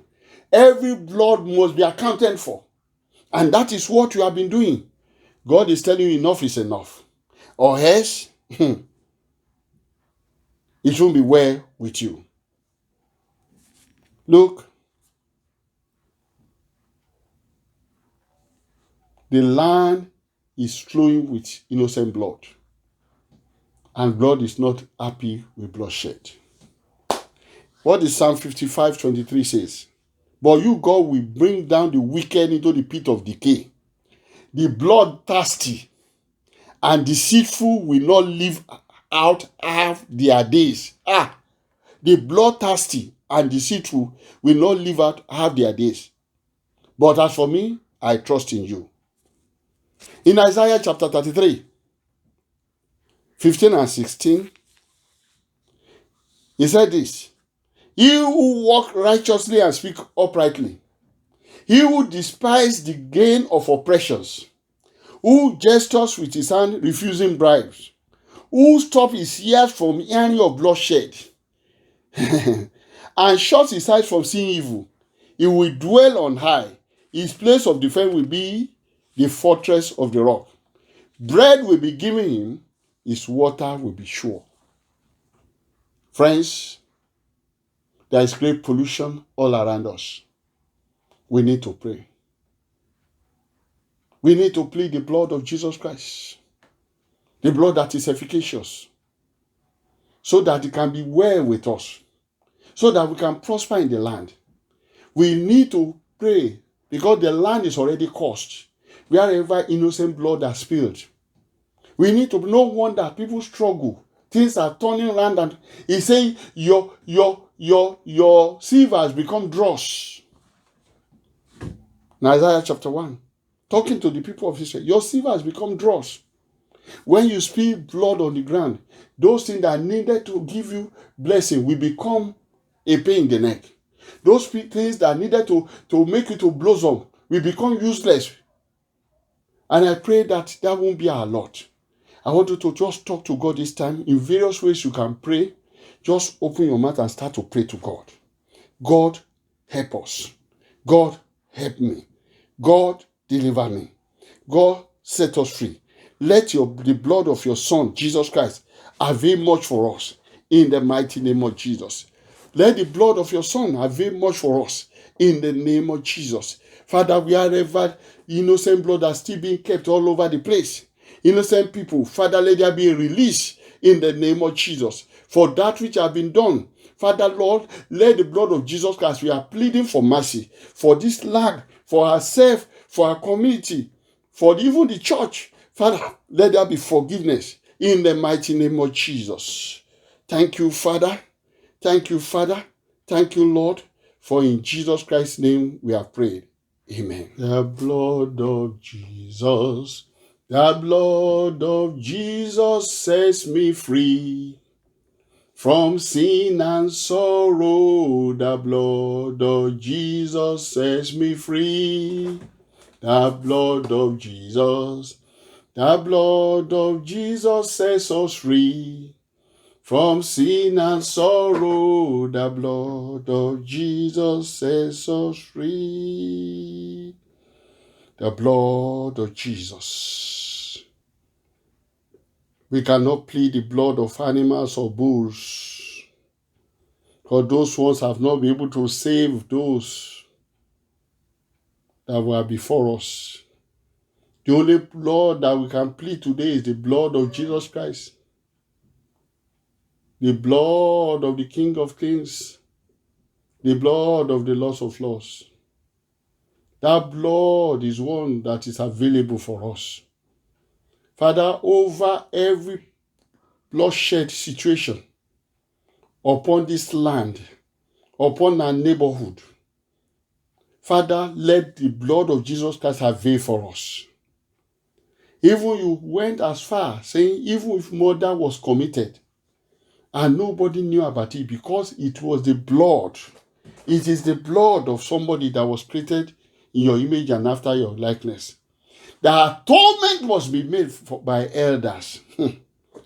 Every blood must be accounted for. And that is what you have been doing. God is telling you enough is enough. Or else, it won't be well with you. Look. The land is flowing with innocent blood. And blood is not happy with bloodshed. What does Psalm 55:23 says? But you, God, will bring down the wicked into the pit of decay. The bloodthirsty and deceitful will not live out half their days. The bloodthirsty and deceitful will not live out half their days. But as for me, I trust in you. In Isaiah chapter 33, 15 and 16, he said this: He who walk righteously and speak uprightly, he who despise the gain of oppressions, who gestures with his hand refusing bribes, who stop his ears from hearing of bloodshed, and shuts his eyes from seeing evil, he will dwell on high. His place of defense will be the fortress of the rock. Bread will be given him, his water will be sure. Friends, there is great pollution all around us. We need to pray. We need to plead the blood of Jesus Christ, the blood that is efficacious, so that it can be well with us, so that we can prosper in the land. We need to pray because the land is already cursed. Wherever innocent blood are spilled, we need to no wonder people struggle. Things are turning around, and he's saying your silver has become dross. In Isaiah chapter 1, talking to the people of Israel, your silver has become dross. When you spill blood on the ground, those things that needed to give you blessing will become a pain in the neck. Those things that needed to make you to blossom will become useless. And I pray that won't be our lot. I want you to just talk to God this time. In various ways you can pray. Just open your mouth and start to pray to God. God, help us. God, help me. God, deliver me. God, set us free. Let the blood of your Son, Jesus Christ, avail much for us in the mighty name of Jesus. Let the blood of your Son avail much for us in the name of Jesus. Father, wherever innocent blood are still being kept all over the place, innocent people, Father, let there be a release in the name of Jesus for that which have been done. Father, Lord, let the blood of Jesus Christ, we are pleading for mercy for this land, for ourselves, for our community, for even the church. Father, let there be forgiveness in the mighty name of Jesus. Thank you, Father. Thank you, Father. Thank you, Lord, for in Jesus Christ's name we have prayed. Amen. The blood of Jesus, the blood of Jesus sets me free from sin and sorrow. The blood of Jesus sets me free. The blood of Jesus, the blood of Jesus sets us free from sin and sorrow. The blood of Jesus sets us free. The blood of Jesus. We cannot plead the blood of animals or bulls, because those ones have not been able to save those that were before us. The only blood that we can plead today is the blood of Jesus Christ, the blood of the King of Kings, the blood of the Lord of Lords. That blood is one that is available for us. Father, over every bloodshed situation upon this land, upon our neighborhood, Father, let the blood of Jesus Christ avail for us. Even you went as far saying even if murder was committed and nobody knew about it, because it was the blood. It is the blood of somebody that was created in your image and after your likeness. The atonement must be made by elders.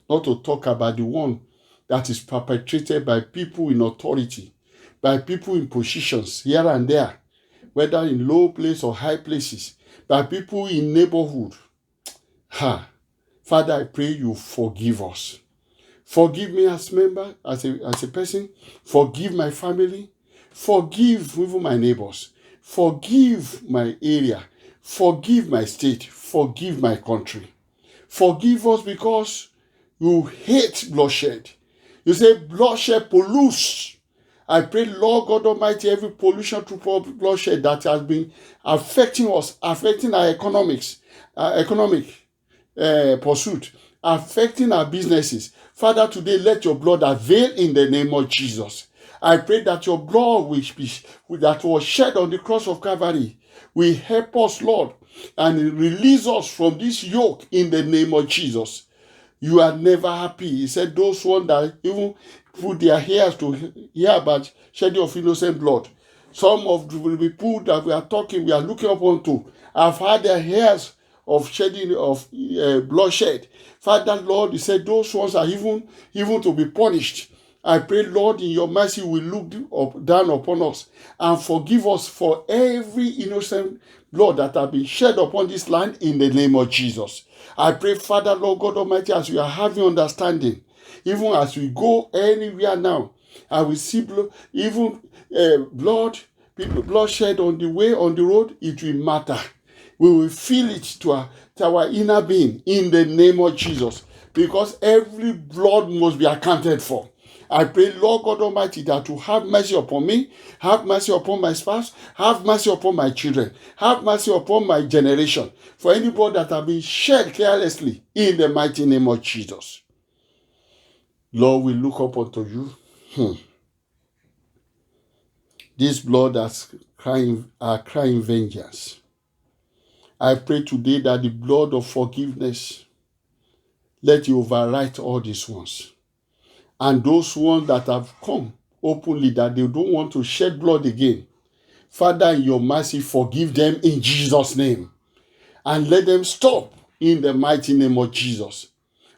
Not to talk about the one that is perpetrated by people in authority, by people in positions here and there, whether in low place or high places, by people in neighborhood. Father, I pray you forgive us. Forgive me as member, as a person. Forgive my family. Forgive even my neighbors. Forgive my area. Forgive my state. Forgive my country. Forgive us because you hate bloodshed. You say bloodshed pollutes. I pray, Lord God Almighty, every pollution through bloodshed that has been affecting us, affecting our economic pursuit, affecting our businesses. Father, today let your blood avail in the name of Jesus. I pray that your blood that was shed on the cross of Calvary will help us, Lord, and release us from this yoke in the name of Jesus. You are never happy. He said those ones that even put their ears to hear about shedding of innocent blood. Some of the people that we are looking upon to, have had their ears of shedding of bloodshed. Father, Lord, he said those ones are even to be punished. I pray, Lord, in your mercy, will look down upon us and forgive us for every innocent blood that has been shed upon this land in the name of Jesus. I pray, Father, Lord God Almighty, as we are having understanding, even as we go anywhere now, and we see blood shed on the way, on the road, it will matter. We will feel it to our inner being in the name of Jesus, because every blood must be accounted for. I pray, Lord God Almighty, that you have mercy upon me, have mercy upon my spouse, have mercy upon my children, have mercy upon my generation, for any blood that have been shed carelessly, in the mighty name of Jesus. Lord, we look up unto you. This blood that's crying vengeance. I pray today that the blood of forgiveness, let you overwrite all these ones. And those ones that have come openly that they don't want to shed blood again, Father, in your mercy, forgive them in Jesus' name. And let them stop in the mighty name of Jesus.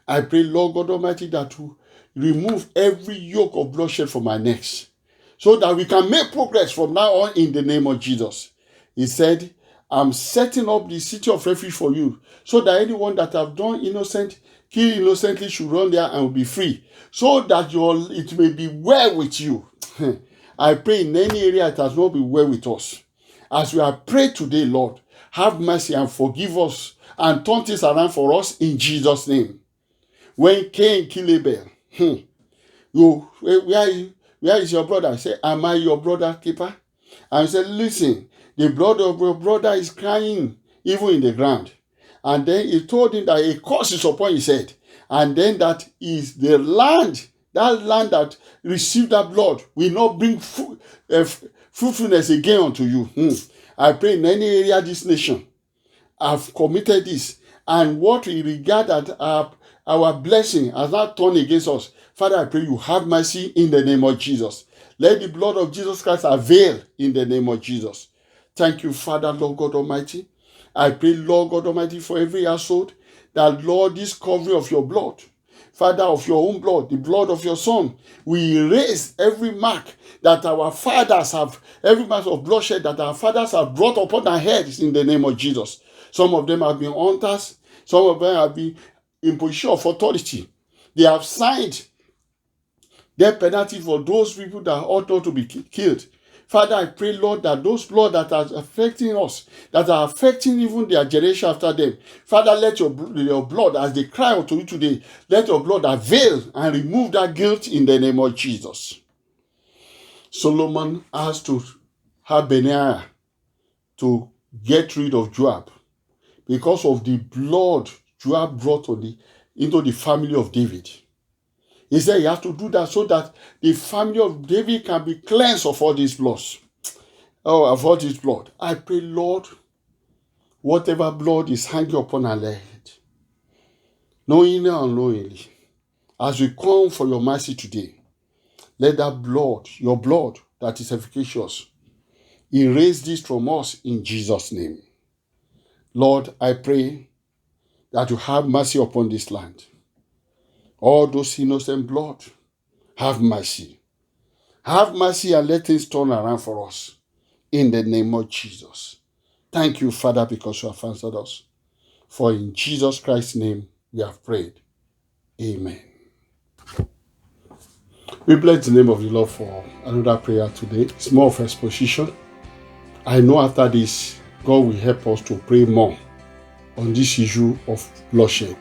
I pray, Lord God Almighty, that you remove every yoke of bloodshed from our necks, so that we can make progress from now on in the name of Jesus. He said, I'm setting up the city of refuge for you, so that anyone that have done kill innocently should run there and will be free, so that it may be well with you. I pray in any area it has not been well with us. As we have prayed today, Lord, have mercy and forgive us and turn things around for us in Jesus' name. When Cain killed Abel, where is your brother? I said, am I your brother keeper? And he said, listen, the blood of your brother is crying even in the ground. And then he told him that a curse is upon his head. And then that is the land, that received that blood will not bring fruitfulness again unto you. I pray in any area this nation have committed this, and what we regard as our blessing has not turned against us. Father, I pray you have mercy in the name of Jesus. Let the blood of Jesus Christ avail in the name of Jesus. Thank you, Father, Lord God Almighty. I pray, Lord God Almighty, for every household, that, Lord, this covering of your blood, Father, of your own blood, the blood of your Son, we erase every mark that our fathers have, every mark of bloodshed that our fathers have brought upon our heads in the name of Jesus. Some of them have been hunters. Some of them have been in position of authority. They have signed death penalty for those people that ought not to be killed. Father, I pray, Lord, that those blood that are affecting us, that are affecting even their generation after them, Father, let your blood, as they cry out to you today, let your blood avail and remove that guilt in the name of Jesus. Solomon asked to have Benaiah to get rid of Joab because of the blood Joab brought into the family of David. He said he has to do that so that the family of David can be cleansed of all these blood. Of all this blood. I pray, Lord, whatever blood is hanging upon our head, knowingly or unknowingly, as we come for your mercy today, let that blood, your blood that is efficacious, erase this from us in Jesus' name. Lord, I pray that you have mercy upon this land. All those innocent blood, have mercy. Have mercy and let things turn around for us in the name of Jesus. Thank you, Father, because you have answered us. For in Jesus Christ's name we have prayed. Amen. We bless the name of the Lord for another prayer today. It's more of exposition. I know after this, God will help us to pray more on this issue of bloodshed.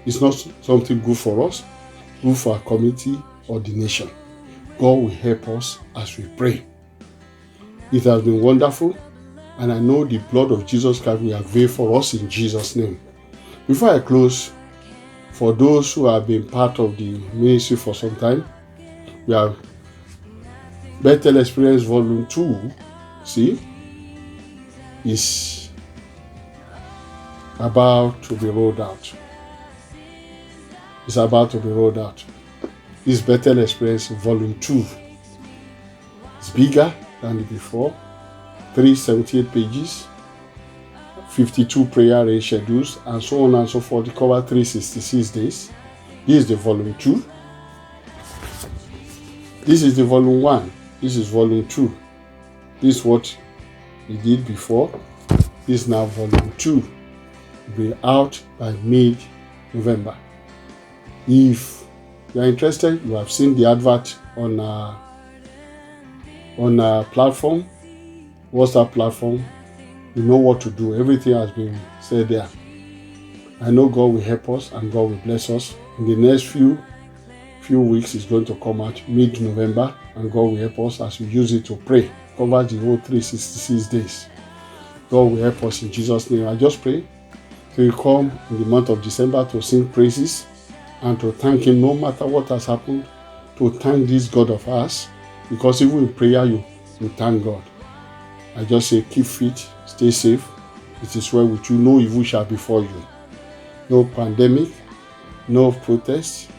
It's not something good for us, good for our community or the nation. God will help us as we pray. It has been wonderful, and I know the blood of Jesus Christ will avail for us in Jesus' name. Before I close, for those who have been part of the ministry for some time, we have Bethel Experience Volume 2, is about to be rolled out. It's about to be rolled out. This Bethel Experience Volume 2 is bigger than the before, 378 pages, 52 prayer rate schedules, and so on and so forth. It covers 366 days. This is the Volume 2. This is the Volume 1. This is Volume 2. This is what we did before. This is now Volume 2. It will be out by mid-November. If you are interested, you have seen the advert on our platform, WhatsApp platform. You know what to do. Everything has been said there. I know God will help us and God will bless us. In the next few weeks, it's going to come out mid-November, and God will help us as we use it to pray. Cover the whole 366 days. God will help us in Jesus' name. I just pray to come in the month of December to sing praises and to thank Him no matter what has happened, to thank this God of ours, because even in prayer you thank God. I just say keep fit, stay safe. It is well with you. No evil shall befall you. No pandemic, no protest,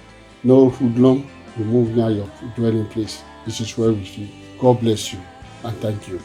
no hoodlum will move near your dwelling place. This is well with you. God bless you and thank you.